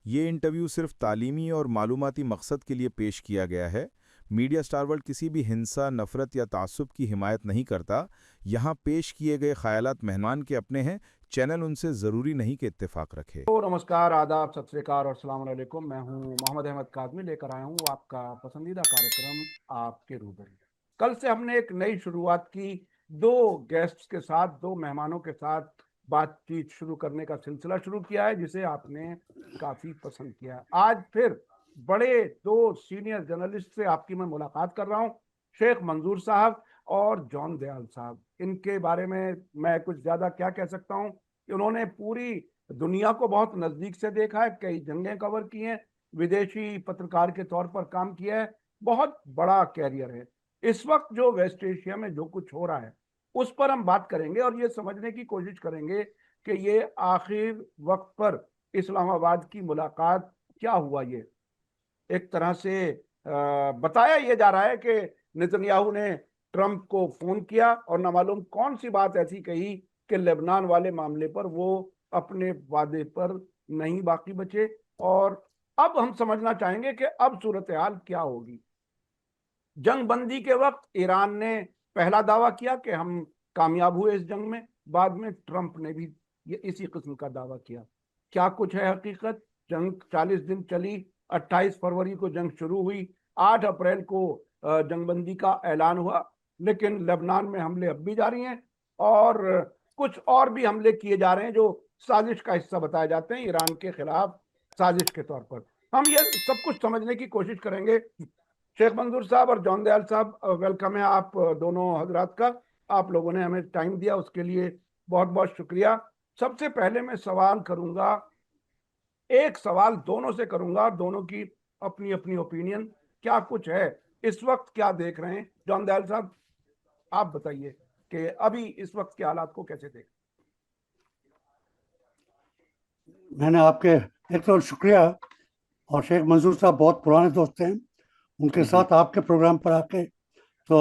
ये इंटरव्यू सिर्फ तालीमी और मालूमाती मकसद के लिए पेश किया गया है। मीडिया स्टार वर्ल्ड किसी भी हिंसा, नफरत या तासुब की हिमायत नहीं करता। यहाँ पेश किए गए ख्यालात मेहमान के अपने हैं। चैनल उनसे ज़रूरी नहीं कि इत्तेफाक रखे। तो नमस्कार, आदाब, सत श्री अकाल और अस्सलाम वालेकुम। मैं हूं मोहम्मद अहमद कादमी, लेकर आया हूं आपका पसंदीदा कार्यक्रम आपके रूबरू। कल से हमने एक नई शुरुआत की। दो गेस्ट्स के साथ, दो मेहमानों के साथ बातचीत शुरू करने का सिलसिला शुरू किया है, जिसे आपने काफी पसंद किया। आज फिर बड़े दो सीनियर जर्नलिस्ट से आपकी मैं मुलाकात कर रहा हूं, शेख मंजूर साहब और जॉन दयाल साहब। इनके बारे में मैं कुछ ज्यादा क्या कह सकता हूं कि उन्होंने पूरी दुनिया को बहुत नजदीक से देखा है, कई जंगें कवर की हैं, विदेशी पत्रकार के तौर पर काम किया है, बहुत बड़ा कैरियर है। इस वक्त जो वेस्ट एशिया में जो कुछ हो रहा है उस पर हम बात करेंगे और ये समझने की कोशिश करेंगे कि ये आखिर वक्त पर इस्लामाबाद की मुलाकात क्या हुआ। ये एक तरह से बताया ये जा रहा है कि नेतन्याहू ने ट्रंप को फोन किया और न मालूम कौन सी बात ऐसी कही कि लेबनान वाले मामले पर वो अपने वादे पर नहीं बाकी बचे। और अब हम समझना चाहेंगे कि अब सूरत हाल क्या होगी। जंग बंदी के वक्त ईरान ने पहला दावा किया कि हम कामयाब हुए इस जंग में। बाद में ट्रंप ने भी ये इसी किस्म का दावा किया। क्या कुछ है हकीकत? जंग 40 दिन चली, 28 फरवरी को जंग शुरू हुई, 8 अप्रैल को जंगबंदी का ऐलान हुआ, लेकिन लेबनान में हमले अब भी जारी हैं और कुछ और भी हमले किए जा रहे हैं जो साजिश का हिस्सा बताए जाते हैं, ईरान के खिलाफ साजिश के तौर पर। हम ये सब कुछ समझने की कोशिश करेंगे। शेख मंजूर साहब और जॉन दयाल साहब, वेलकम है आप दोनों हजरात का। आप लोगों ने हमें टाइम दिया, उसके लिए बहुत बहुत शुक्रिया। सबसे पहले मैं सवाल करूंगा, एक सवाल दोनों से करूंगा, दोनों की अपनी अपनी ओपिनियन क्या कुछ है, इस वक्त क्या देख रहे हैं। जॉन दयाल साहब, आप बताइए कि अभी इस वक्त के हालात को कैसे देख। मैंने आपके एक तो शुक्रिया, और शेख मंजूर साहब बहुत पुराने दोस्त हैं, उनके साथ आपके प्रोग्राम पर आके तो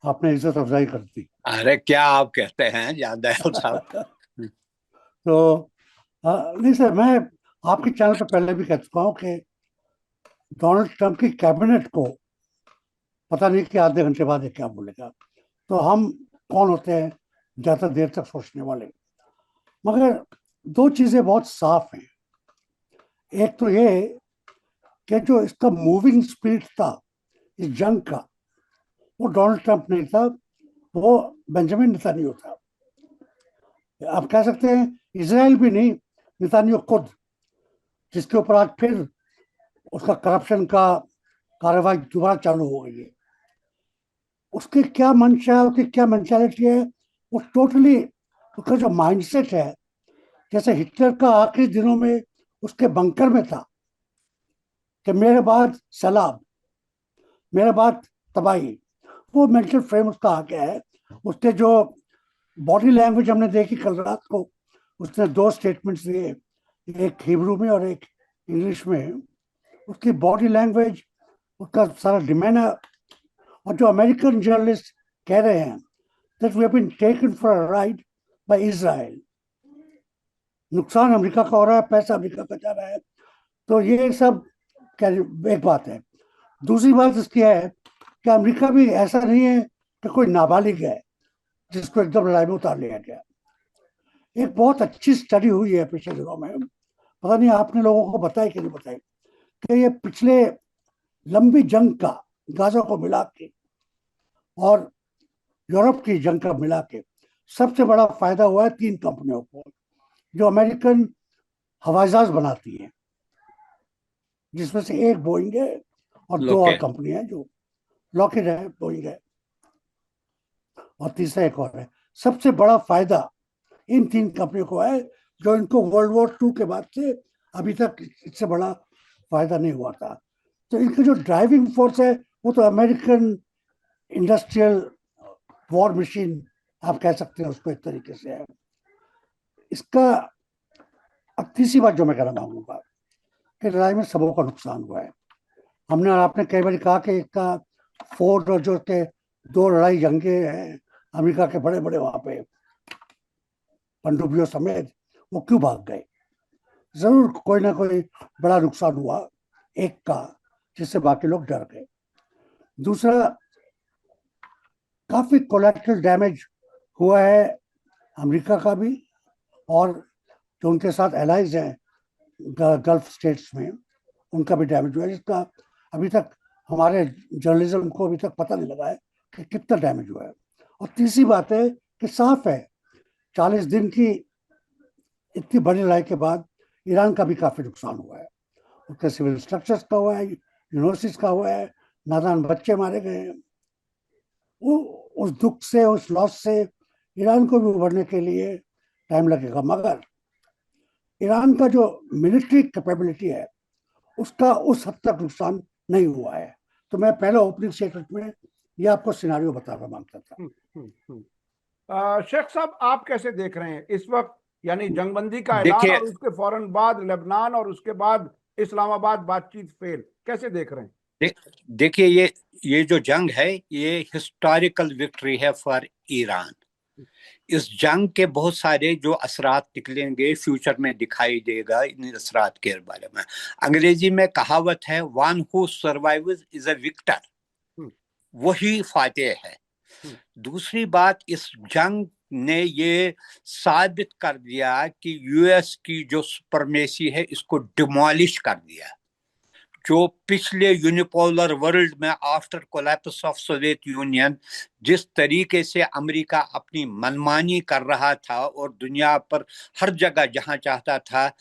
आपने इज्जत अफजाई कर दी। अरे क्या आप कहते हैं जान दयाल साहब। तो नहीं सर, मैं आपके चैनल पर पहले भी कह चुका हूँ कि डोनाल्ड ट्रंप की कैबिनेट को पता नहीं कि आधे घंटे बाद ये क्या बोलेगा। तो हम कौन होते हैं ज़्यादा देर तक सोचने वाले। मगर दो चीज़ें बहुत साफ हैं। एक तो ये कि जो इसका मूविंग स्पीड था इस जंग का, वो डोनाल्ड ट्रंप नहीं था, वो बेंजामिन नेतन्याहू था। आप कह सकते हैं इजराइल भी नहीं, नेतन्याहू खुद, जिसके ऊपर आज फिर उसका करप्शन का कार्रवाई दोबारा चालू हो गई है। उसकी क्या मंशा है, उसकी क्या मेंटालिटी है, वो टोटली उसका जो माइंडसेट है, जैसे हिटलर का आखिरी दिनों में उसके बंकर में था कि मेरे बाद सलाब, मेरे बाद तबाही, वो मेंटल फ्रेम उसका आ गया है। उसके जो बॉडी लैंग्वेज हमने देखी कल रात को, उसने दो स्टेटमेंट्स दिए, एक हिब्रू में और एक इंग्लिश में। उसकी बॉडी लैंग्वेज, उसका सारा डिमेना, और जो अमेरिकन जर्नलिस्ट कह रहे हैं that we have been taken for a ride by Israel, नुकसान अमेरिका का हो रहा है, पैसा अमेरिका का जा रहा है। तो ये सब क्या एक बात है। दूसरी बात इसकी है कि अमेरिका भी ऐसा नहीं है कि कोई नाबालिग है जिसको एकदम लड़ाई में उतार लिया गया। एक बहुत अच्छी स्टडी हुई है पिछले दिनों में, पता नहीं आपने लोगों को बताया कि नहीं बताई, कि ये पिछले लंबी जंग का, गाजा को मिला के और यूरोप की जंग का मिला के, सबसे बड़ा फायदा हुआ है तीन कंपनियों को जो अमेरिकन हवाई जहाज बनाती हैं, जिसमें से एक बोइंग है और दो और कंपनी है, जो लॉकहीड है, बोइंग है, और तीसरा एक और है। सबसे बड़ा फायदा इन तीन कंपनियों को है, जो इनको वर्ल्ड वॉर टू के बाद से अभी तक इससे बड़ा फायदा नहीं हुआ था। तो इनकी जो ड्राइविंग फोर्स है वो तो अमेरिकन इंडस्ट्रियल वॉर मशीन आप कह सकते हैं उसको एक तरीके से है। इसका अब तीसरी बात जो मैं कहना मांगूंगा कि लड़ाई में सबों का नुकसान हुआ है। हमने और आपने कई बार कहा कि इसका फोर्ड और जो के दो लड़ाई जंगे हैं अमेरिका के बड़े बड़े वहां पे पनडुब्बियों समेत, वो क्यों भाग गए। जरूर कोई ना कोई बड़ा नुकसान हुआ एक का, जिससे बाकी लोग डर गए। दूसरा, काफी कोलेक्टिव डैमेज हुआ है अमेरिका का भी, और जो उनके साथ एलाइज हैं गल्फ स्टेट्स में, उनका भी डैमेज हुआ है, जिसका अभी तक हमारे जर्नलिज्म को अभी तक पता नहीं लगा है कि कितना डैमेज हुआ है। और तीसरी बात है कि साफ है 40 दिन की इतनी बड़ी लड़ाई के बाद ईरान का भी काफी नुकसान हुआ है। उसके सिविल स्ट्रक्चर्स का हुआ है, यूनिवर्सिटीज का हुआ है, नादान बच्चे मारे गए हैं। वो उस दुख से, उस लॉस से ईरान को भी उभरने के लिए टाइम लगेगा, मगर ईरान का जो मिलिट्री कैपेबिलिटी है उसका उस हद तक नुकसान नहीं हुआ है। तो मैं पहले ओपनिंग स्टेटमेंट में ये आपको सिनारियो बताना मांगता था। शेख साहब, आप कैसे देख रहे हैं इस वक्त, यानी जंगबंदी का ऐलान देखिए और उसके फौरन बाद लेबनान और उसके बाद इस्लामाबाद बातचीत फेल, कैसे देख रहे हैं? देखिए ये जो जंग है ये हिस्टोरिकल विक्ट्री है फॉर ईरान। इस जंग के बहुत सारे जो असरात निकलेंगे फ्यूचर में दिखाई देगा इन असरात के बारे में। अंग्रेजी में कहावत है, one who survives is a victor, वही फातेह है। दूसरी बात, इस जंग ने ये साबित कर दिया कि यूएस की जो सुपरमेसी है इसको डिमोलिश कर दिया। जो पिछले यूनिपोलर वर्ल्ड में after collapse of Soviet union जिस तरीके से अमेरिका अपनी मनमानी कर रहा था और दुनिया पर हर जगह जहां चाहता था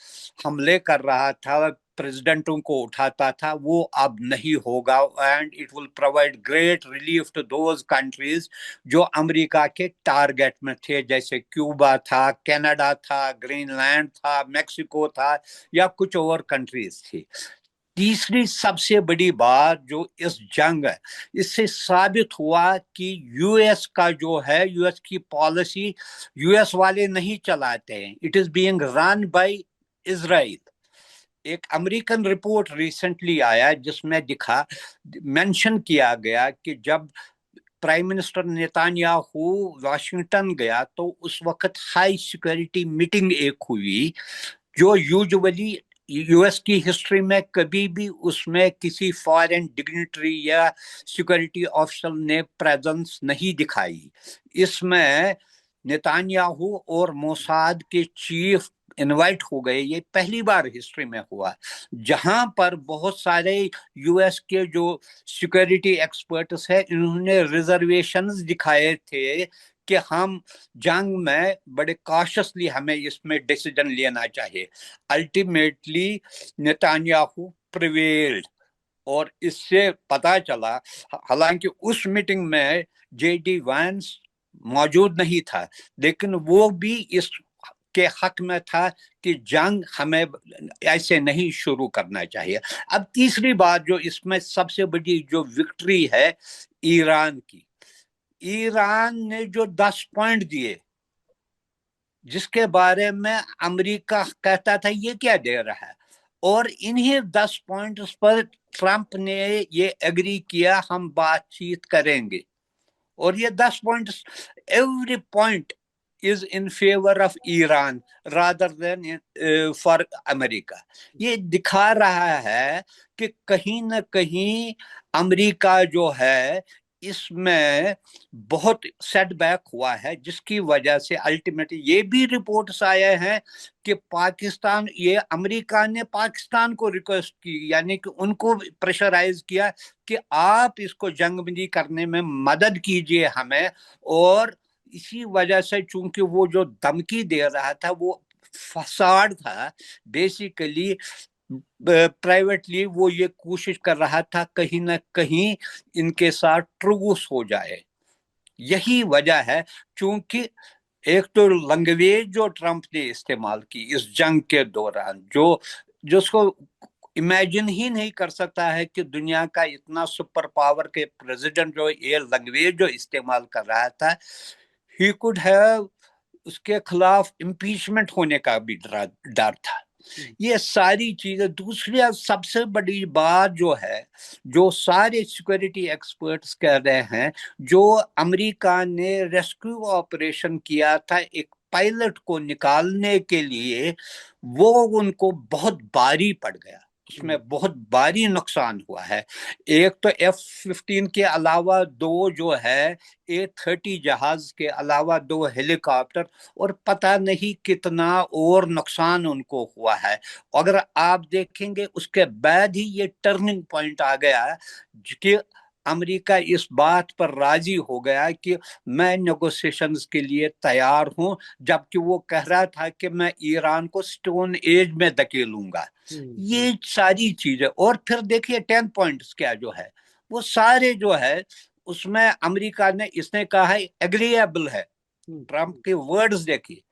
हमले कर रहा था, प्रेसिडेंटों को उठाता था, वो अब नहीं होगा। And it will provide great relief to those countries जो अमेरिका के टारगेट में थे, जैसे क्यूबा था, कनाडा था, ग्रीनलैंड था, मेक्सिको था, या कुछ और कंट्रीज थी। तीसरी सबसे बड़ी बात जो इस जंग है, इससे साबित हुआ कि यूएस का जो है, यूएस की पॉलिसी यूएस वाले नहीं चलाते हैं, it is being run by Israel. एक अमेरिकन रिपोर्ट रिसेंटली आया जिसमें मेंशन किया गया कि जब प्राइम मिनिस्टर नेतान्याहू वाशिंगटन गया तो उस वक्त हाई सिक्योरिटी मीटिंग एक हुई, जो यूजुअली यूएस की हिस्ट्री में कभी भी उसमें किसी फॉरेन डिग्निटरी या सिक्योरिटी ऑफिसर ने प्रेजेंस नहीं दिखाई। इसमें नेतान्याहू और मोसाद के चीफ इनवाइट हो गए। ये पहली बार हिस्ट्री में हुआ जहां पर बहुत सारे यूएस के जो सिक्योरिटी एक्सपर्ट्स हैं इन्होंने रिजर्वेशंस दिखाए थे कि हम जंग में बड़े कॉशियसली हमें इसमें डिसीजन लेना चाहिए। अल्टीमेटली नेतान्याहू प्रिवेल्ड और इससे पता चला, हालांकि उस मीटिंग में जेडी वांस मौजूद नहीं था, लेकिन वो भी इस के हक में था कि जंग हमें ऐसे नहीं शुरू करना चाहिए। अब तीसरी बात जो इसमें सबसे बड़ी जो विक्ट्री है ईरान की, ईरान ने जो 10 पॉइंट दिए जिसके बारे में अमेरिका कहता था ये क्या दे रहा है, और इन्हीं 10 पॉइंट्स पर ट्रंप ने ये एग्री किया हम बातचीत करेंगे। और ये 10 points, every point is in favor of Iran rather than for America। ये दिखा रहा है कि कहीं ना कहीं अमेरिका जो है इसमें बहुत सेटबैक हुआ है, जिसकी वजह से अल्टीमेटली ये भी रिपोर्ट्स आए हैं कि पाकिस्तान, ये अमेरिका ने पाकिस्तान को रिक्वेस्ट की, यानी कि उनको प्रेशराइज किया कि आप इसको जंगबंदी करने में मदद कीजिए हमें। और इसी वजह से चूंकि वो जो धमकी दे रहा था वो फसाड था, बेसिकली प्राइवेटली वो ये कोशिश कर रहा था कहीं ना कहीं इनके साथ ट्रूस हो जाए। यही वजह है, चूंकि एक तो लैंग्वेज जो ट्रंप ने इस्तेमाल की इस जंग के दौरान, जो जिसको इमेजिन ही नहीं कर सकता है कि दुनिया का इतना सुपर पावर के प्रेसिडेंट जो ये लैंग्वेज जो इस्तेमाल कर रहा था, ही कुड हैव, उसके खिलाफ इम्पीचमेंट होने का भी डर था। ये सारी चीजें। दूसरी सबसे बड़ी बात जो है, जो सारे सिक्योरिटी एक्सपर्ट्स कह रहे हैं, जो अमेरिका ने रेस्क्यू ऑपरेशन किया था एक पायलट को निकालने के लिए वो उनको बहुत भारी पड़ गया, उसमें बहुत भारी नुकसान हुआ है। एक तो F-15 के अलावा दो जो है A-30 जहाज के अलावा दो हेलीकॉप्टर, और पता नहीं कितना और नुकसान उनको हुआ है। अगर आप देखेंगे उसके बाद ही ये टर्निंग पॉइंट आ गया कि अमेरिका इस बात पर राजी हो गया कि मैं नेगोशिएशंस के लिए तैयार हूं, जबकि वो कह रहा था कि मैं ईरान को स्टोन एज में धकेलूंगा। ये सारी चीजें, और फिर देखिए 10 पॉइंट्स क्या जो है वो सारे जो है उसमें अमेरिका ने इसने कहा है एग्रीएबल है। ट्रंप के वर्ड्स देखिए,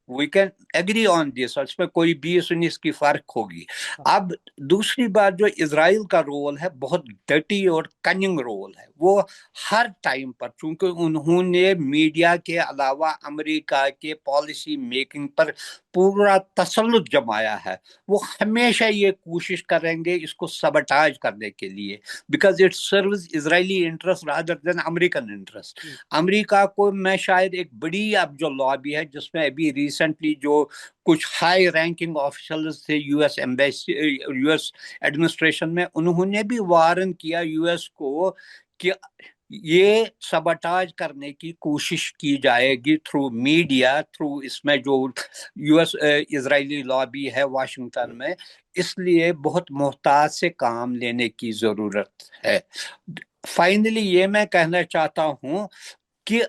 we can agree on this, उसमें कोई 20-19 की फर्क होगी। अब दूसरी बात, जो इजराइल का रोल है बहुत डटी और कनिंग रोल है, वो हर टाइम पर, चूंकि उन्होंने मीडिया के अलावा अमेरिका के पॉलिसी मेकिंग पर पूरा तसल्लुत जमाया है, वो हमेशा ये कोशिश करेंगे इसको सबटाज करने के लिए, because it serves Israeli interest rather than American interest. America को मैं शायद एक बड़ी अब जो लॉबी है, जिसमें अभी रिसेंटली जो कुछ हाई रैंकिंग ऑफिसर्स थे यूएस एम्बेसी, यूएस एडमिनिस्ट्रेशन में, उन्होंने भी वार्न किया यूएस को कि ये सबटाज करने की कोशिश की जाएगी थ्रू मीडिया, थ्रू इसमें जो यूएस इजरायली लॉबी है वाशिंगटन में, इसलिए बहुत मोहतात से काम लेने की जरूरत है। फाइनली ये मैं कहना चाहता हूं कि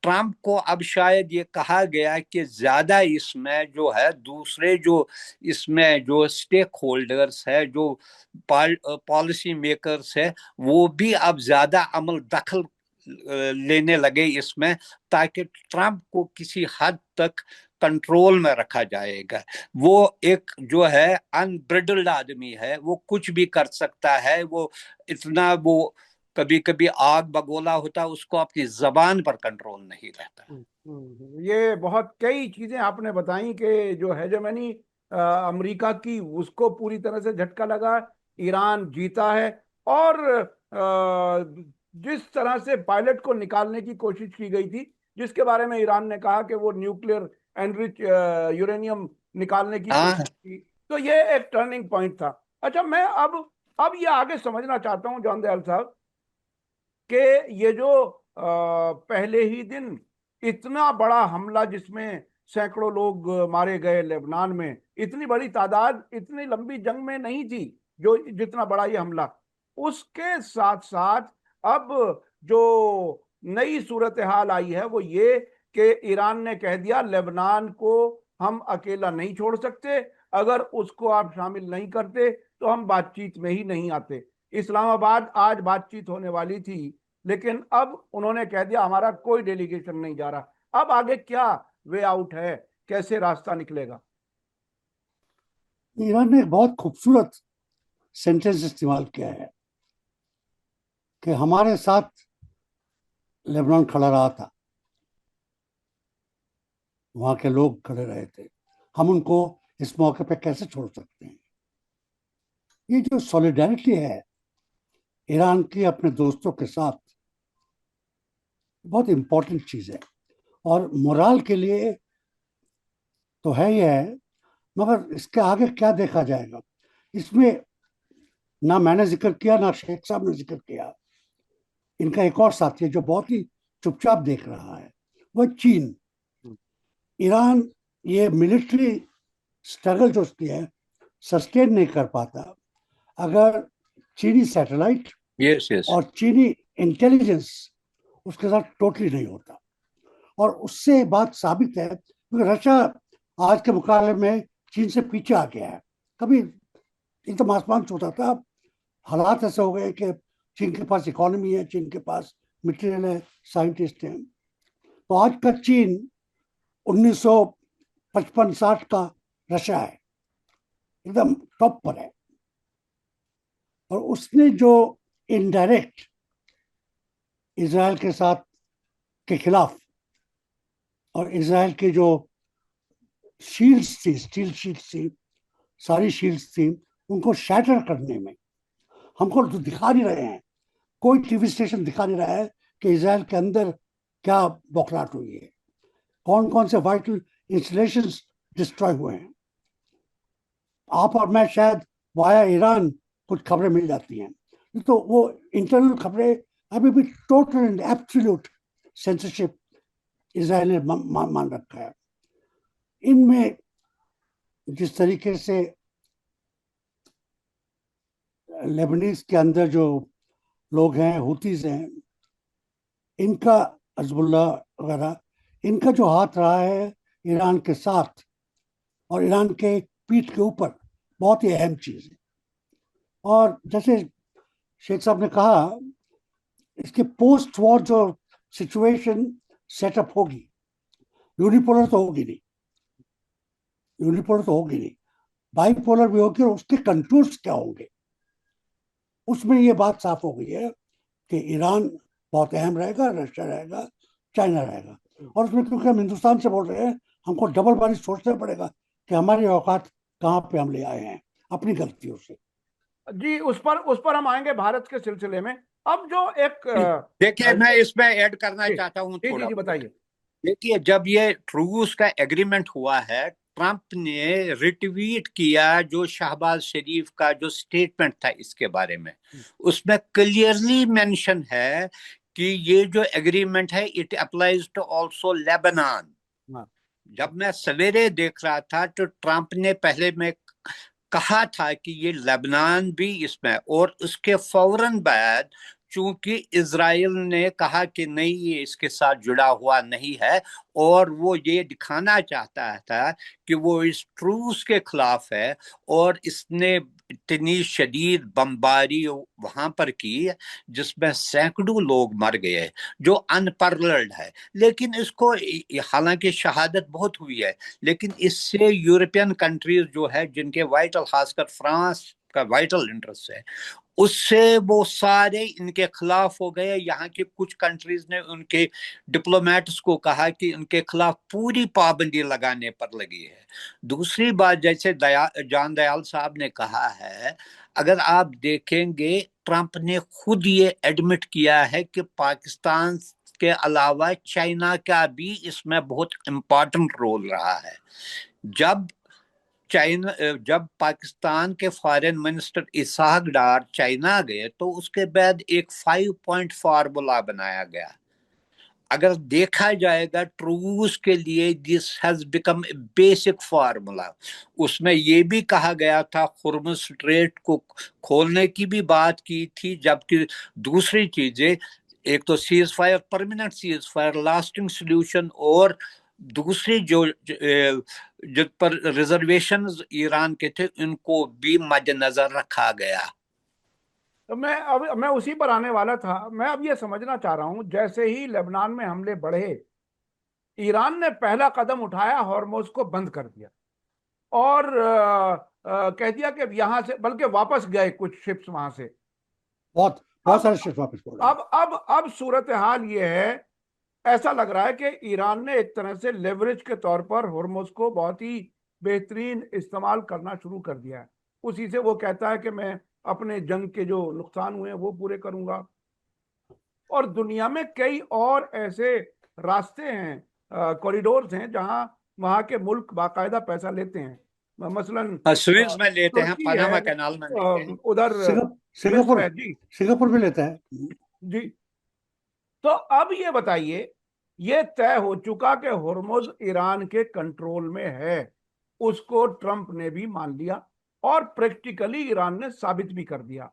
ट्रंप को अब शायद ये कहा गया कि ज्यादा इसमें जो है दूसरे जो इसमें जो स्टेक होल्डर्स है, जो पॉलिसी मेकर्स है, वो भी अब ज्यादा अमल दखल लेने लगे इसमें, ताकि ट्रंप को किसी हद तक कंट्रोल में रखा जाएगा। वो एक जो है अनब्रिडल्ड आदमी है, वो कुछ भी कर सकता है, वो इतना वो कभी कभी आग बगोला होता, उसको अपनी जबान पर कंट्रोल नहीं रहता। ये बहुत कई चीजें आपने बताई कि जो हेजेमनी अमेरिका की उसको पूरी तरह से झटका लगा, ईरान जीता है, और जिस तरह से पायलट को निकालने की कोशिश की गई थी, जिसके बारे में ईरान ने कहा कि वो न्यूक्लियर एनरिच यूरेनियम निकालने की हाँ, कोशिश की, तो ये एक टर्निंग पॉइंट था। अच्छा, मैं अब ये आगे समझना चाहता हूं जॉन दयाल साहब कि ये जो पहले ही दिन इतना बड़ा हमला जिसमें सैकड़ों लोग मारे गए लेबनान में, इतनी बड़ी तादाद इतनी लंबी जंग में नहीं थी जो जितना बड़ा ये हमला, उसके साथ साथ अब जो नई सूरत हाल आई है वो ये कि ईरान ने कह दिया लेबनान को हम अकेला नहीं छोड़ सकते, अगर उसको आप शामिल नहीं करते तो हम बातचीत में ही नहीं आते। इस्लामाबाद आज बातचीत होने वाली थी, लेकिन अब उन्होंने कह दिया हमारा कोई डेलीगेशन नहीं जा रहा। अब आगे क्या वे आउट है, कैसे रास्ता निकलेगा? ईरान ने एक बहुत खूबसूरत सेंटेंस इस्तेमाल किया है कि हमारे साथ लेबनान खड़ा रहा था, वहां के लोग खड़े रहे थे, हम उनको इस मौके पे कैसे छोड़ सकते हैं। ये जो सॉलिडारिटी है ईरान की अपने दोस्तों के साथ, बहुत इंपॉर्टेंट चीज है, और मोराल के लिए तो है ही है, मगर इसके आगे क्या देखा जाएगा इसमें ना मैंने जिक्र किया ना शेख साहब ने जिक्र किया। इनका एक और साथी है जो बहुत ही चुपचाप देख रहा है, वह चीन। ईरान ये मिलिट्री स्ट्रगल जो उसकी है सस्टेन नहीं कर पाता अगर चीनी सैटेलाइट यस यस और चीनी इंटेलिजेंस उसके साथ टोटली नहीं होता। और उससे बात साबित है क्योंकि रशिया आज के मुकाबले में चीन से पीछे आ गया है। कभी एकदम आसमान छूता था, हालात ऐसे हो गए कि चीन के पास इकोनॉमी है, चीन के पास मटेरियल है, साइंटिस्ट हैं। तो आज का चीन 1955-60 का रशिया है, एकदम टॉप पर है। और उसने जो इनडायरेक्ट इजराइल के साथ के खिलाफ और इजराइल के जो शील्ड्स थी, स्टील शील्ड्स थी, सारी शील्ड्स थी, उनको शैटर करने में हमको तो दिखा नहीं रहे हैं, कोई टीवी स्टेशन दिखा नहीं रहा है कि इजराइल के अंदर क्या बौखलाहट हुई है, कौन कौन से वाइटल इंस्टॉलेशंस डिस्ट्रॉय हुए हैं। आप और मैं शायद वाया ईरान कुछ खबरें मिल जाती हैं, तो वो इंटरनल खबरें अभी भी total and absolute censorship Israel ने मान रखा है। इनमें जिस तरीके से लेबनीज के अंदर जो लोग हैं, हुतीज हैं, इनका, हिजबुल्लाह वगैरह, इनका जो हाथ रहा है ईरान के साथ और ईरान के पीठ के ऊपर, बहुत ही अहम चीज है। और जैसे शेख साहब ने कहा, इसके पोस्ट वॉर जो सिचुएशन सेटअप होगी, यूनिपोलर तो होगी नहीं, यूनिपोलर तो होगी नहीं, बाइपोलर भी होगी, और उसके कंटूर्स क्या होंगे, उसमें ये बात साफ हो गई है कि ईरान बहुत अहम रहेगा, रशिया रहेगा, चाइना रहेगा। और उसमें क्योंकि हम हिंदुस्तान से बोल रहे हैं, हमको डबल बारी सोचना पड़ेगा कि हमारी औकात कहाँ पे हम ले आए हैं अपनी गलतियों से। जी, उस पर हम आएंगे भारत के सिलसिले में। अब जो एक देखिए, मैं इसमें ऐड करना चाहता हूँ जी थोड़ा। जी बताइए। देखिए, जब ये ट्रूस का एग्रीमेंट हुआ है, ट्रंप ने रिट्वीट किया जो शहबाज शरीफ का जो स्टेटमेंट था इसके बारे में, उसमें क्लियरली मेंशन है कि ये जो एग्रीमेंट है it applies to also Lebanon. जब मैं सवेरे देख रहा था तो ट्रंप ने पहले में कहा था कि ये लेबनान भी इसमें, और उसके फौरन बाद चूंकि इजराइल ने कहा कि नहीं ये इसके साथ जुड़ा हुआ नहीं है, और वो ये दिखाना चाहता था कि वो इस ट्रूस के खिलाफ है, और इसने इतनी शदीद बमबारी वहां पर की जिसमें सैकड़ों लोग मर गए, जो अनपैरेलल्ड है। लेकिन इसको, हालांकि शहादत बहुत हुई है, लेकिन इससे यूरोपियन कंट्रीज जो है जिनके वाइटल, खासकर फ्रांस का वाइटल इंटरेस्ट है, उससे वो सारे इनके खिलाफ हो गए। यहाँ के कुछ कंट्रीज ने उनके डिप्लोमेट्स को कहा कि उनके खिलाफ पूरी पाबंदी लगाने पर लगी है। दूसरी बात, जैसे जान दयाल साहब ने कहा है, अगर आप देखेंगे ट्रंप ने खुद ये एडमिट किया है कि पाकिस्तान के अलावा चाइना का भी इसमें बहुत इंपॉर्टेंट रोल रहा है। जब पाकिस्तान के फॉरेन मिनिस्टर इसहाक डार चाइना गए तो उसके बाद एक 5 पॉइंट फार्मूला बनाया गया। अगर देखा जाएगा ट्रूस के लिए this has become a basic formula. उसमें यह भी कहा गया था, हुर्मुज स्ट्रेट को खोलने की भी बात की थी, जबकि दूसरी चीजें, एक तो cease fire, permanent cease fire, lasting solution, और दूसरी जो जिन पर रिजर्वेशन ईरान के थे उनको भी मद्देनजर रखा गया। तो मैं उसी पर आने वाला था। मैं अब ये समझना चाह रहा हूं, जैसे ही लेबनान में हमले बढ़े, ईरान ने पहला कदम उठाया, हॉर्मोज को बंद कर दिया और कह दिया कि यहां से, बल्कि वापस गए कुछ शिप्स वहां से, बहुत बहुत सारे शिप्स वापस पड़ गए। अब सूरत हाल ये है, ऐसा लग रहा है कि ईरान ने एक तरह से लेवरेज के तौर पर हॉर्मोज को बहुत ही बेहतरीन इस्तेमाल करना शुरू कर दिया है। उसी से वो कहता है कि मैं अपने जंग के जो नुकसान हुए हैं वो पूरे करूंगा। और दुनिया में कई और ऐसे रास्ते हैं, कॉरिडोर्स हैं, जहां वहां के मुल्क बाकायदा पैसा लेते हैं। मसलन स्विस में लेते हैं, तुर्की पनामा है, कैनाल में लेते हैं, उधर सिंगापुर है जी सिंगापुर में लेता है जी। तो अब ये बताइए, ये तय हो चुका कि हुर्मुज ईरान के कंट्रोल में है, उसको ट्रंप ने भी मान लिया और प्रैक्टिकली ईरान ने साबित भी कर दिया।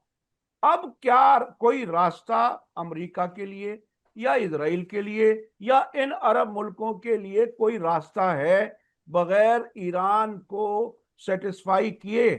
अब क्या कोई रास्ता अमेरिका के लिए या इजराइल के लिए या इन अरब मुल्कों के लिए कोई रास्ता है बगैर ईरान को सेटिस्फाई किए,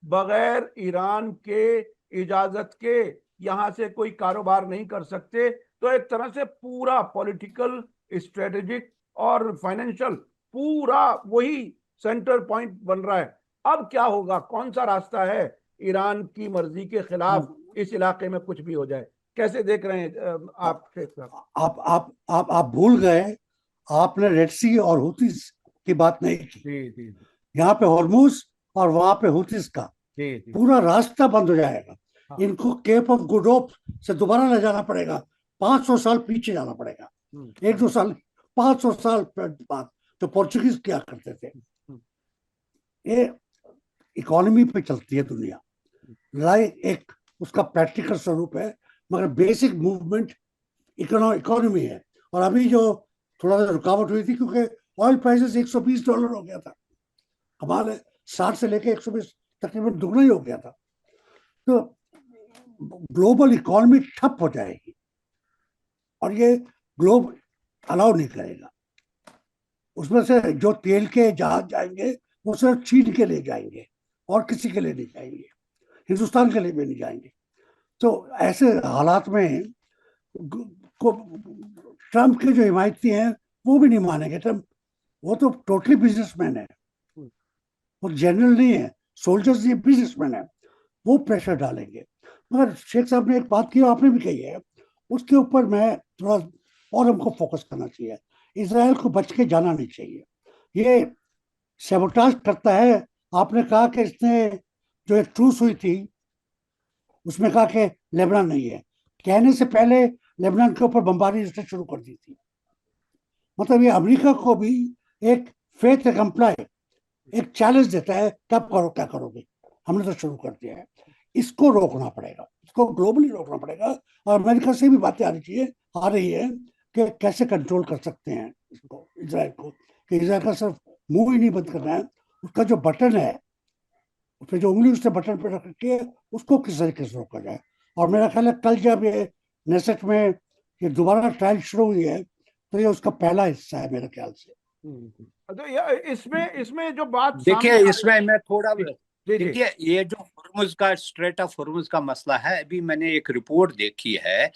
बगैर ईरान के इजाजत के यहां से कोई कारोबार नहीं कर सकते? तो एक तरह से पूरा पॉलिटिकल, स्ट्रेटेजिक और फाइनेंशियल पूरा वही सेंटर पॉइंट बन रहा है। अब क्या होगा, कौन सा रास्ता है ईरान की मर्जी के खिलाफ इस इलाके में कुछ भी हो जाए? कैसे देख रहे हैं आप शेख साहब? आप भूल गए, आपने रेड सी और हुतीज की बात नहीं की। जी जी यहाँ पे हॉर्मूज और वहां पे हुतीज का जी जी। पूरा रास्ता बंद हो जाएगा। हाँ। इनको केप ऑफ गुड होप से दोबारा ले जाना पड़ेगा, 500 साल पीछे जाना पड़ेगा, 1-2 साल 500 साल बाद जो पोर्चुगीज किया करते थे। ये इकोनॉमी पे चलती है दुनिया, लड़ाई एक उसका प्रैक्टिकल स्वरूप है, मगर बेसिक मूवमेंट इकोनॉमी है। और अभी जो थोड़ा सा रुकावट हुई थी क्योंकि ऑयल प्राइसेस $120 हो गया था, हमारे 60 से लेके 120 तकरीबन दुगना ही हो गया था। तो ग्लोबल इकोनॉमी ठप हो जाएगी और ये ग्लोब अलाउ नहीं करेगा। उसमें से जो तेल के जहाज जाएंगे वो सिर्फ चीन के लिए जाएंगे और किसी के लिए नहीं जाएंगे, हिंदुस्तान के लिए भी नहीं जाएंगे। तो ऐसे हालात में ट्रम्प के जो हिमायती हैं वो भी नहीं मानेंगे। ट्रम्प वो तो टोटली बिजनेसमैन है, वो जनरल नहीं है, सोल्जर्स नहीं, बिजनेसमैन है, वो प्रेशर डालेंगे। मगर शेख साहब ने एक बात की, आपने भी कही है, उसके ऊपर मैं थोड़ा और हमको फोकस करना चाहिए। इसराइल को बच के जाना नहीं चाहिए, ये सैबोटाज करता है। आपने कहा कि इसने जो एक ट्रूस हुई थी उसमें कहा कि लेबनान नहीं है, कहने से पहले लेबनान के ऊपर बमबारी इसने शुरू कर दी थी। मतलब ये अमेरिका को भी एक फेथ कंप्लाई, एक चैलेंज देता है, क्या करो क्या करोगे, हमने तो शुरू कर दिया है। इसको रोकना पड़ेगा, इसको ग्लोबली रोकना पड़ेगा। और अमेरिका से भी बातें आनी चाहिए, आ रही है कि कैसे कंट्रोल कर सकते हैं इसको, इजराइल को, कि इजराइल का सिर्फ मुंह ही नहीं बंद करना है, उसका जो बटन है, उस पर जो उंगली उसने बटन पर रख रखी है, उसको किस तरीके से रोका जाए। और मेरा ख्याल है कल जब ये नेसेट में ये दोबारा ट्रायल शुरू हुई है तो ये उसका पहला हिस्सा है मेरे ख्याल से। तो इसमें जो बात देखिए, इसमें मैं थोड़ा जी, जी। देखिए, ये जो हुर्मुज का स्ट्रेट ऑफ हुर्मुज का मसला है, अभी मैंने एक रिपोर्ट देखी है,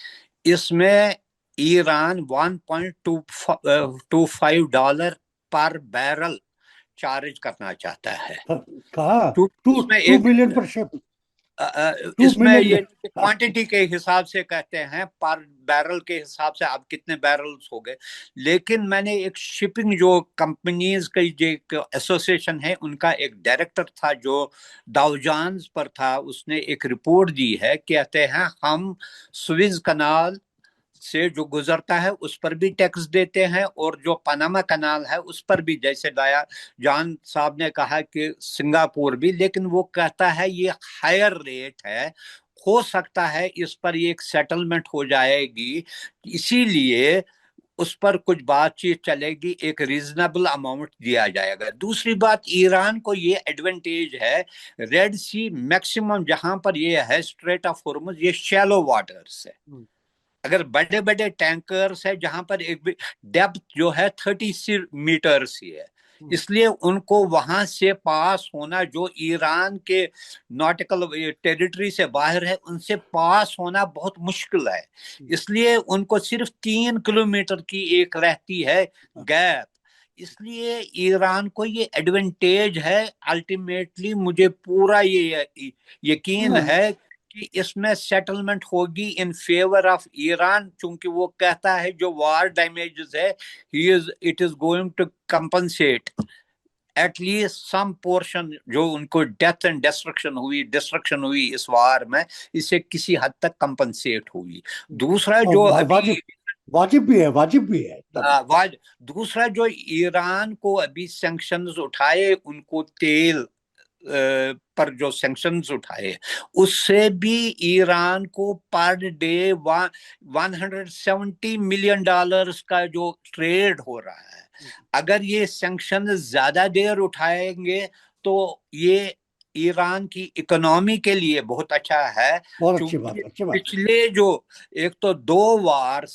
इसमें ईरान $1.25 पर बैरल चार्ज करना चाहता है। कहा इसमें 2 मिलियन पर शिप, 2 इसमें मिलियन ये में। क्वांटिटी के हिसाब से कहते हैं, पर बैरल के हिसाब से अब कितने बैरल्स हो गए। लेकिन मैंने एक शिपिंग जो कंपनीज का जो एसोसिएशन है उनका एक डायरेक्टर था जो दाउजान्स पर था, उसने एक रिपोर्ट दी है, कहते हैं हम सुएज कनाल से जो गुजरता है उस पर भी टैक्स देते हैं, और जो पनामा कनाल है उस पर भी, जैसे दया जान साहब ने कहा कि सिंगापुर भी, लेकिन वो कहता है ये हायर रेट है, हो सकता है इस पर ये एक सेटलमेंट हो जाएगी, इसीलिए उस पर कुछ बातचीत चलेगी, एक रीजनेबल अमाउंट दिया जाएगा। दूसरी बात, ईरान को ये एडवांटेज है, रेड सी मैक्सिमम जहां पर ये है स्ट्रेट ऑफ हॉर्मुज, ये शैलो वाटर्स है। अगर बड़े बड़े टैंकर्स है जहां पर एक डेप्थ जो है 30 मीटर्स ही है, इसलिए उनको वहां से पास होना, जो ईरान के नॉटिकल टेरिटरी से बाहर है उनसे पास होना बहुत मुश्किल है। इसलिए उनको सिर्फ 3 किलोमीटर की एक रहती है गैप, इसलिए ईरान को ये एडवांटेज है। अल्टीमेटली मुझे पूरा ये यकीन है कि इसमें सेटलमेंट होगी इन फेवर ऑफ ईरान, क्योंकि वो कहता है जो वार डैमेजेस है it is going to compensate at least some portion, जो उनको डेथ एंड डिस्ट्रक्शन हुई इस वार में, इसे किसी हद तक कंपनसेट हुई। दूसरा जो अभी वाजिब भी है दूसरा जो ईरान को अभी सैंक्शंस उठाए, उनको तेल पर जो सैंक्शंस उठाए, उससे भी ईरान को पर डे $170 मिलियन का जो ट्रेड हो रहा है। अगर ये सैंक्शन ज्यादा देर उठाएंगे तो ये ईरान की इकोनॉमी के लिए बहुत अच्छा है। बहुत अच्छी बात। पिछले जो एक तो 2 वार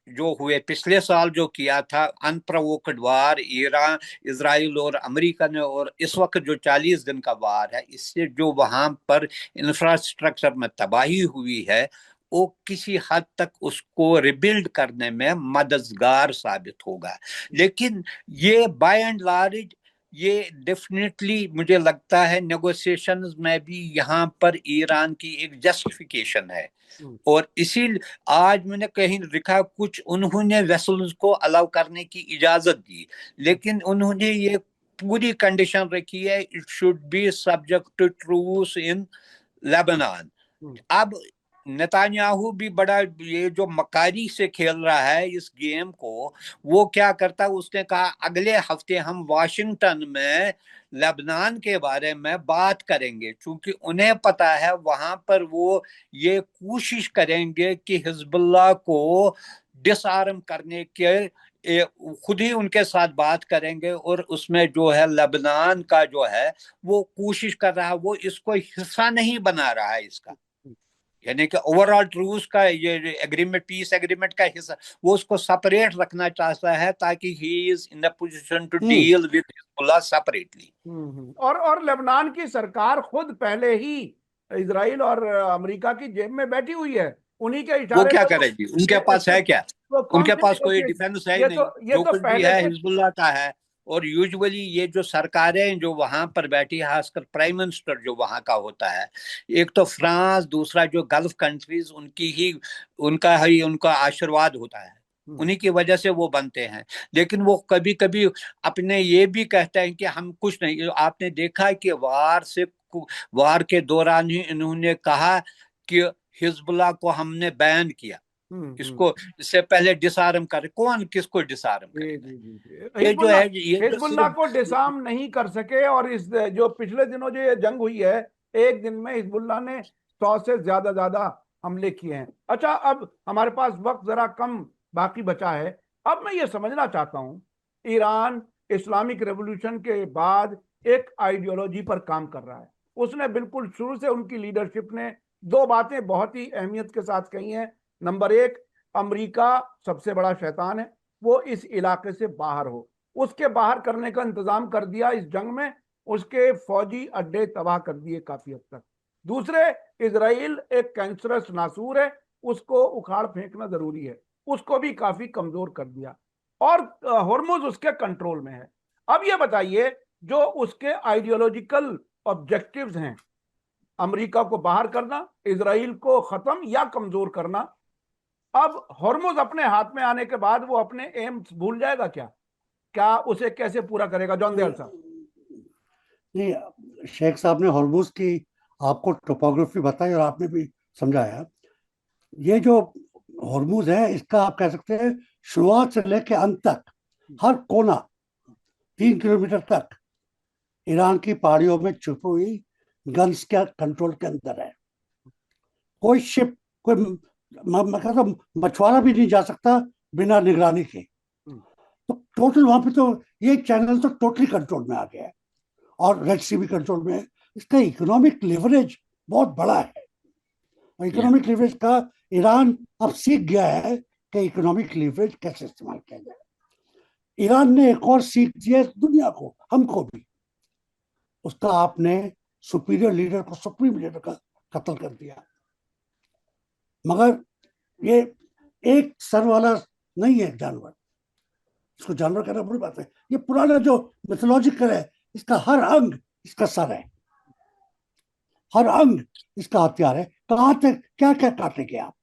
जो हुए, पिछले साल जो किया था अनप्रोवोक्ड वार ईरान, इजराइल और अमेरिका ने, और इस वक्त जो 40 दिन का वार है, इससे जो वहां पर इंफ्रास्ट्रक्चर में तबाही हुई है वो किसी हद तक उसको रिबिल्ड करने में मददगार साबित होगा। लेकिन ये बाय एंड लार्ज ये डेफिनेटली मुझे लगता है नेगोशिएशंस में भी यहाँ पर ईरान की एक जस्टिफिकेशन है। और इसी आज मैंने कहीं लिखा, कुछ उन्होंने वेसल्स को अलाउ करने की इजाजत दी, लेकिन उन्होंने ये पूरी कंडीशन रखी है, it should be subject to truce in Lebanon. अब नेतान्याहू भी बड़ा ये जो मकारी से खेल रहा है इस गेम को, वो क्या करता है, उसने कहा अगले हफ्ते हम वाशिंगटन में लेबनान के बारे में बात करेंगे, क्योंकि उन्हें पता है वहां पर वो ये कोशिश करेंगे कि हिजबुल्लाह को डिसआर्म करने के खुद ही उनके साथ बात करेंगे, और उसमें जो है लेबनान का जो है वो कोशिश कर रहा है, वो इसको हिस्सा नहीं बना रहा है इसका, यानी कि ओवरऑल ट्रूस का ये एग्रीमेंट, पीस एग्रीमेंट का हिस्सा वो उसको सेपरेट रखना चाहता है, ताकि he is in a position to deal with Hezbollah separately. और लेबनान की सरकार खुद पहले ही इजराइल और अमेरिका की जेब में बैठी हुई है, उन्हीं के वो इशारे क्या पे करेगी, उनके पास है क्या, उनके पास कोई ये डिफेंस है ही ये नहीं, तो ये जो तो कुछ भी पहले है से हिजबुल्लाह का है। और यूजुअली ये जो सरकारें जो वहां पर बैठी, खासकर प्राइम मिनिस्टर जो वहां का होता है, एक तो फ्रांस, दूसरा जो गल्फ कंट्रीज, उनका आशीर्वाद होता है, उन्हीं की वजह से वो बनते हैं। लेकिन वो कभी कभी अपने ये भी कहते हैं कि हम कुछ नहीं, आपने देखा कि वार के दौरान ही इन्होंने कहा कि हिजबुल्लाह को हमने बैन किया, इसको इससे पहले डिसआर्म कर, कौन किसको डिसआर्म करेगा? ये जो है ये तो हिजबुल्लाह को डिसआर्म नहीं कर सके, और इस जो पिछले दिनों जो ये जंग हुई है, एक दिन में हिजबुल्लाह ने 100 से ज्यादा हमले किए हैं। अच्छा, अब हमारे पास वक्त जरा कम बाकी बचा है। अब मैं ये समझना चाहता हूं, ईरान इस्लामिक रेवोल्यूशन के बाद एक आइडियोलॉजी पर काम कर रहा है। उसने बिल्कुल शुरू से, उनकी लीडरशिप ने दो बातें बहुत ही अहमियत के साथ कही हैं। नंबर एक, अमेरिका सबसे बड़ा शैतान है, वो इस इलाके से बाहर हो, उसके बाहर करने का इंतजाम कर दिया इस जंग में, उसके फौजी अड्डे तबाह कर दिए काफी हद तक। दूसरे, इजराइल एक कैंसरस नासूर है, उसको उखाड़ फेंकना जरूरी है, उसको भी काफी कमजोर कर दिया, और हॉर्मुज उसके कंट्रोल में है। अब ये बताइए, जो उसके आइडियोलॉजिकल ऑब्जेक्टिव्स हैं, अमेरिका को बाहर करना, इजराइल को खत्म या कमजोर करना, अब हॉर्मुज अपने हाथ में आने के बाद वो अपने एम्स भूल जाएगा क्या? क्या उसे कैसे पूरा करेगा, जॉन दयाल साहब? नहीं, शेख साहब ने हॉर्मुज की आपको टोपोग्राफी बताई और आपने भी समझाया। ये जो हॉर्मुज है, इसका आप कह सकते हैं शुरुआत से लेकर अंत तक हर कोना 3 किलोमीटर तक ईरान की पहाड़ियों में छुपी हुई गन्स के कंट्रोल के अंदर है। कोई शिप, कोई मैं कहता हूं मछुआरा भी नहीं जा सकता बिना निगरानी के। तो टोटल वहां पे तो ये चैनल तो टोटली कंट्रोल में आ गया है, और रेड सी भी कंट्रोल में है। इसका इकोनॉमिक लिवरेज बहुत बड़ा है, और इकोनॉमिक लिवरेज का ईरान अब सीख गया है कि इकोनॉमिक लिवरेज कैसे इस्तेमाल किया जाए। ईरान ने एक और सीख दिया दुनिया को, हमको भी। उसका आपने सुपीरियर लीडर को, सुप्रीम लीडर का कत्ल कर दिया। मगर ये एक सर वाला नहीं है जानवर, इसको जानवर कहना बुरी बात है। ये पुराना जो मिथोलॉजिकल है, इसका हर अंग इसका सर है, हर अंग इसका हथियार है। कहां तक क्या क्या काटेंगे आप?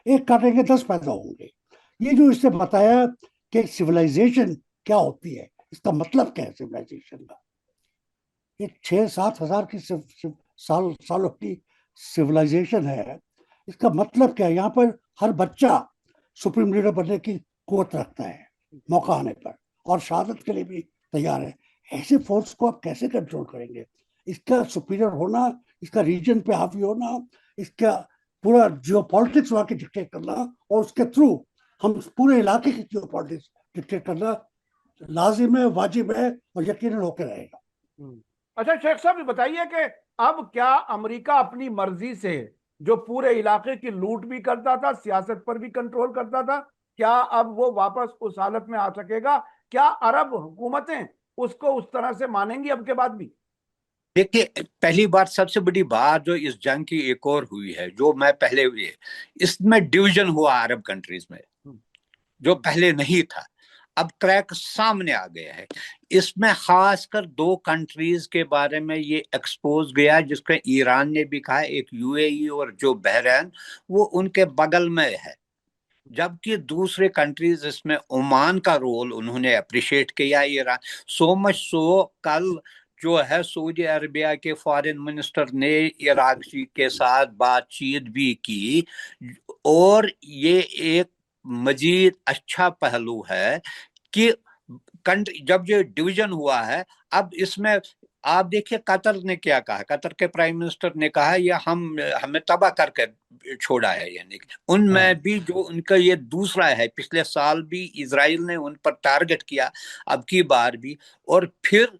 एक काटेंगे 10 पैदा होंगे। ये जो इससे बताया कि सिविलाइजेशन क्या होती है, इसका मतलब क्या है सिविलाइजेशन का? ये 6-7 हजार की सालों की सिविलाइजेशन है। इसका मतलब क्या है? यहाँ पर हर बच्चा सुप्रीम लीडर बनने की कुवत रखता है मौका आने पर, और शहादत के लिए भी तैयार है। ऐसे फोर्स को आप कैसे कंट्रोल करेंगे? इसका सुपीरियर होना, इसका रीजन पे हावी होना, इसका पूरा जियोपॉलिटिक्स वहां के डिक्टेट करना, और उसके थ्रू हम पूरे इलाके की जियोपॉलिटिक्स डिक्टेट करना लाजिम है, वाजिब है, और यकीनन होकर रहेगा। अच्छा शेख साहब, बताइए कि अब क्या अमेरिका अपनी मर्जी से जो पूरे इलाके की लूट भी करता था, सियासत पर भी कंट्रोल करता था, क्या अब वो वापस उस हालत में आ सकेगा? क्या अरब हुकूमतें उसको उस तरह से मानेंगी अब के बाद भी? देखिए, पहली बात, सबसे बड़ी बात जो इस जंग की एक और हुई है, जो मैं पहले हुई, इसमें डिवीजन हुआ अरब कंट्रीज में, जो पहले नहीं था। अब क्रैक सामने आ गया है। इसमें खासकर 2 कंट्रीज के बारे में ये एक्सपोज गया, जिसका ईरान ने भी कहा, एक यूएई और जो बहरीन, वो उनके बगल में है। जबकि दूसरे कंट्रीज, इसमें ओमान का रोल उन्होंने अप्रिशिएट किया ईरान, सो मच सो कल जो है सऊदी अरबिया के फॉरेन मिनिस्टर ने इराक के साथ बातचीत भी की। और ये एक मजीद अच्छा पहलू है कि कंट्री जब ये डिवीजन हुआ है, अब इसमें आप देखिए कतर ने क्या कहा। कतर के प्राइम मिनिस्टर ने कहा ये हमें तबाह करके छोड़ा है, यानी उनमें भी जो उनका ये दूसरा है, पिछले साल भी इजराइल ने उन पर टारगेट किया, अब की बार भी। और फिर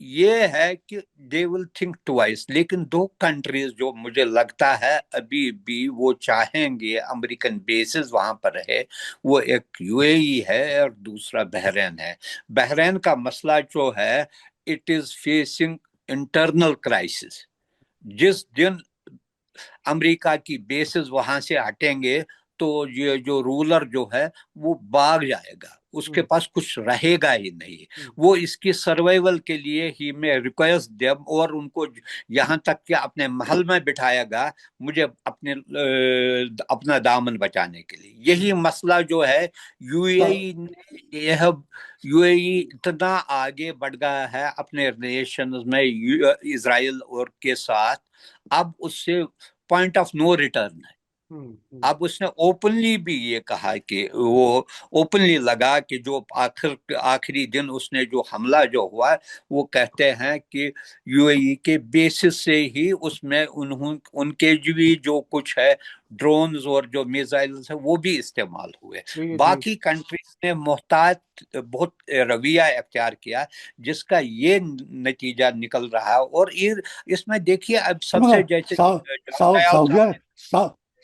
ये है कि दे विल थिंक ट्वाइस। लेकिन दो कंट्रीज जो मुझे लगता है अभी भी वो चाहेंगे अमेरिकन बेसिस वहां पर है, वो एक यूएई है और दूसरा बहरीन है। बहरीन का मसला जो है, it is facing internal crisis. जिस दिन अमेरिका की बेसिस वहां से हटेंगे तो ये जो रूलर जो है वो भाग जाएगा, उसके पास कुछ रहेगा ही नहीं। वो इसकी सर्वाइवल के लिए ही मैं रिक्वेस्ट देम, और उनको यहाँ तक कि अपने महल में बिठाएगा मुझे अपना दामन बचाने के लिए। यही मसला जो है यूएई इतना आगे बढ़ गया है अपने रिलेशन में इजराइल और के साथ, अब उससे पॉइंट ऑफ नो रिटर्न है। अब उसने ओपनली भी ये कहा कि वो ओपनली लगा कि जो आखिरी दिन उसने जो हमला जो हुआ, वो कहते हैं कि यूएई के बेसिस से ही उसमें उनके भी जो कुछ है ड्रोन्स और जो मिसाइल्स है वो भी इस्तेमाल हुए। बाकी कंट्रीज ने मोहतात बहुत रवैया अख्तियार किया, जिसका ये नतीजा निकल रहा है। और इसमें देखिए अब सबसे जैसे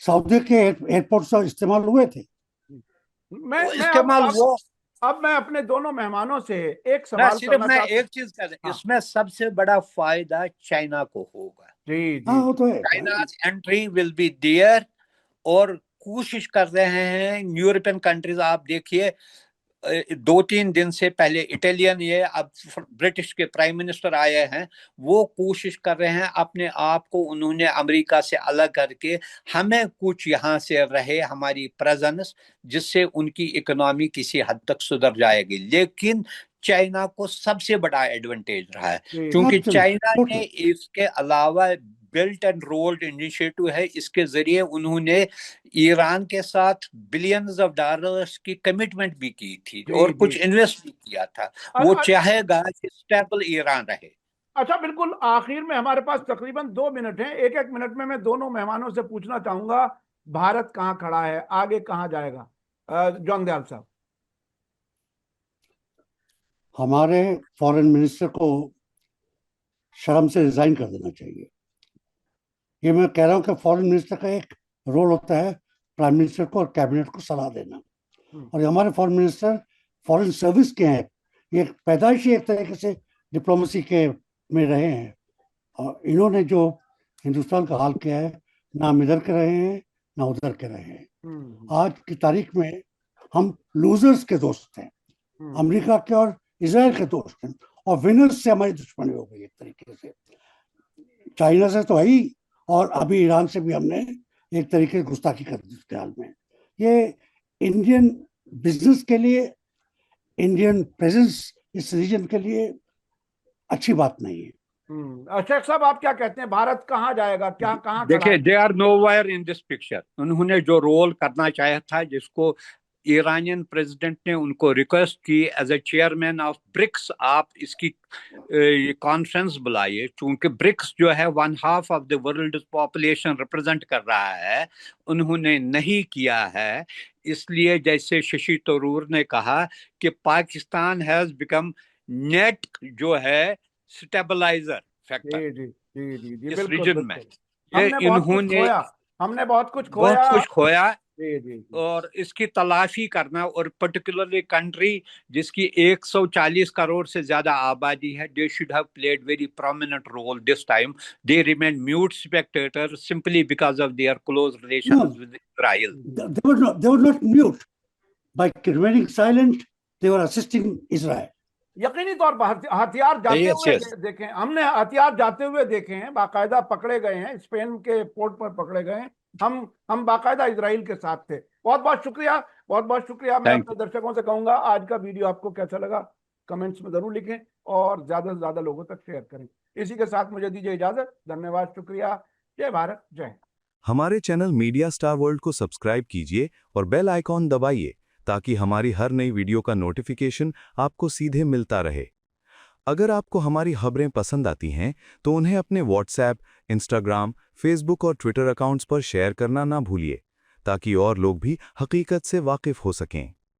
सऊदी के एयरपोर्ट से इस्तेमाल हुए थे। अब मैं अपने दोनों मेहमानों से एक ना सवाल सिर्फ करना मैं चाहता हूं। एक चीज कर रहा, इसमें सबसे बड़ा फायदा चाइना को होगा। जी जी, वो तो है। China entry will be there. और कोशिश कर रहे हैं यूरोपियन कंट्रीज, आप देखिए 2-3 दिन से पहले इटालियन ये अब ब्रिटिश के प्राइम मिनिस्टर आए हैं, वो कोशिश कर रहे हैं अपने आप को उन्होंने अमेरिका से अलग करके हमें कुछ यहाँ से रहे हमारी प्रेजेंस, जिससे उनकी इकोनॉमी किसी हद तक सुधर जाएगी। लेकिन चाइना को सबसे बड़ा एडवांटेज रहा है, क्योंकि चाइना ने इसके अलावा बिल्ट एंड रोल्ड इनिशिएटिव है, इसके जरिए उन्होंने ईरान के साथ बिलियंस ऑफ डॉलर्स की कमिटमेंट भी की थी और कुछ इन्वेस्ट भी किया था। वो चाहेगा कि स्टेबल ईरान रहे। अच्छा, बिल्कुल आखिर में हमारे पास तकरीबन 2 मिनट हैं। एक एक मिनट में मैं दोनों मेहमानों से पूछना चाहूंगा, भारत कहाँ खड़ा है, आगे कहाँ जाएगा? जॉन दयाल साहब। हमारे फॉरेन मिनिस्टर को शर्म से रिजाइन कर देना चाहिए। ये मैं कह रहा हूं कि फॉरेन मिनिस्टर का एक रोल होता है प्राइम मिनिस्टर को और कैबिनेट को सलाह देना, और हमारे फॉरेन मिनिस्टर फॉरेन सर्विस के हैं, ये पैदाइशी एक तरीके से डिप्लोमेसी के में रहे हैं, और इन्होंने जो हिंदुस्तान का हाल किया है, ना हम इधर के रहे हैं ना उधर के रहे हैं। आज की तारीख में हम लूजर्स के दोस्त हैं, अमेरिका के और इजराइल के दोस्त हैं, और विनर्स से हमारी दुश्मनी हो गई एक तरीके से। चाइना से तो है ही, और अभी ईरान से भी हमने एक तरीके से गुस्ताखी कर दी उसके हाल में। ये इंडियन बिजनेस के लिए, इंडियन प्रेजेंस इस रीजन के लिए अच्छी बात नहीं है। शेख साहब, आप क्या कहते हैं, भारत कहाँ जाएगा, क्या कहाँ? देखिए, they are nowhere in this picture. उन्होंने जो रोल करना चाहा था, जिसको ईरानियन प्रेसिडेंट ने उनको रिक्वेस्ट की as a chairman of BRICS, आप इसकी कॉन्फ्रेंस बुलाइए, क्योंकि ब्रिक्स जो है 1/2 of the world population represent कर रहा है, उन्होंने नहीं किया है। इसलिए जैसे शशि थरूर ने कहा कि पाकिस्तान हैज बिकम नेट जो है स्टेबलाइजर फैक्टर इस रीजन में। हमने बहुत कुछ खोया। और इसकी तलाशी करना, और पर्टिकुलरली कंट्री जिसकी 140 करोड़ से ज्यादा आबादी है, they should have played very prominent role this time. They remain mute spectator simply because of their close relations with Israel. They were not mute. By remaining silent, they were assisting Israel. यकीनी तौर पर हथियार जाते हुए देखे, हमने हथियार जाते हुए देखे हैं, बाकायदा पकड़े गए हैं, स्पेन के पोर्ट पर पकड़े गए हैं। हम बाकायदा इजराइल के साथ थे। बहुत बहुत शुक्रिया, बहुत बहुत शुक्रिया। मैं अपने दर्शकों से कहूंगा, आज का वीडियो आपको कैसा लगा कमेंट्स में जरूर लिखें। और ज़्यादा से ज़्यादा लोगों तक शेयर करें। इसी के साथ मुझे दीजिए इजाज़त। धन्यवाद, शुक्रिया। जय भारत, जय हिंद। हमारे चैनल मीडिया स्टार वर्ल्ड को सब्सक्राइब कीजिए और बेल आइकॉन दबाइए ताकि हमारी हर नई वीडियो का नोटिफिकेशन आपको सीधे मिलता रहे। अगर आपको हमारी खबरें पसंद आती हैं तो उन्हें अपने व्हाट्सएप, इंस्टाग्राम, फेसबुक और ट्विटर अकाउंट्स पर शेयर करना ना भूलिए ताकि और लोग भी हकीकत से वाकिफ हो सकें।